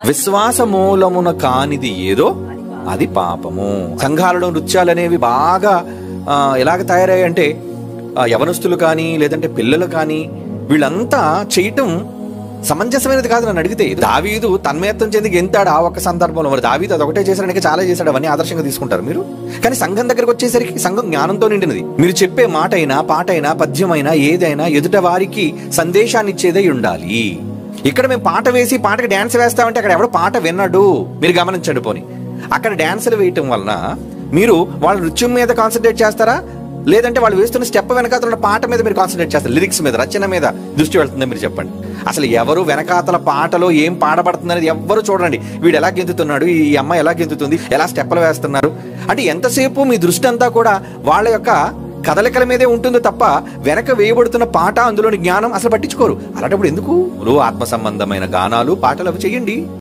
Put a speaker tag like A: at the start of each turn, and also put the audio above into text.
A: విశ్వాస మూలమున కానిది ఏదో అది పాపము. సంఘాలలో నృత్యాలు అనేవి బాగా ఎలాగ తయారయ్యాయంటే యవనస్తులు కానీ లేదంటే పిల్లలు కానీ వీళ్ళంతా చేయటం సమంజసమైనది కాదు. నన్ను అడిగితే దావీదు తన్మయత్వం చెంది గెంతాడు ఆ ఒక్క సందర్భంలో. మరి దావీదు అదొకటే చేశాడని చాలా చేశాడు, అవన్నీ ఆదర్శంగా తీసుకుంటారు మీరు. కానీ సంఘం దగ్గరకు వచ్చేసరికి సంఘం జ్ఞానంతో నిండినది. మీరు చెప్పే మాట అయినా పాట అయినా పద్యమైనా ఏదైనా ఎదుట వారికి సందేశాన్ని ఇచ్చేదై ఉండాలి. ఇక్కడ మేము పాట వేసి పాటకి డ్యాన్స్ వేస్తామంటే అక్కడ ఎవడో పాట విన్నాడు. మీరు గమనించండి. పోని అక్కడ డ్యాన్సులు వేయటం వలన మీరు వాళ్ళ నృత్యం మీద కాన్సన్ట్రేట్ చేస్తారా, లేదంటే వాళ్ళు వేస్తున్న స్టెప్ వెనకాతల పాట మీద మీరు కాన్సన్ట్రేట్ చేస్తారు, లిరిక్స్ మీద రచన మీద దృష్టి వెళ్తుందో మీరు చెప్పండి. అసలు ఎవరు వెనకాతల పాటలో ఏం పాడబడుతుంది అనేది ఎవ్వరు చూడండి. వీడు ఎలా గెంతుతున్నాడు, ఈ అమ్మాయి ఎలా గెంతుతుంది, ఎలా స్టెప్పులు వేస్తున్నారు అంటే ఎంతసేపు మీ దృష్టి అంతా కూడా వాళ్ళ యొక్క కదలికల మీదే ఉంటుంది తప్ప వెనక వేయబడుతున్న పాట అందులోని జ్ఞానం అసలు పట్టించుకోరు. అలాంటప్పుడు ఎందుకు ఆత్మ సంబంధమైన గానాలు పాటలు అవి చెయ్యండి.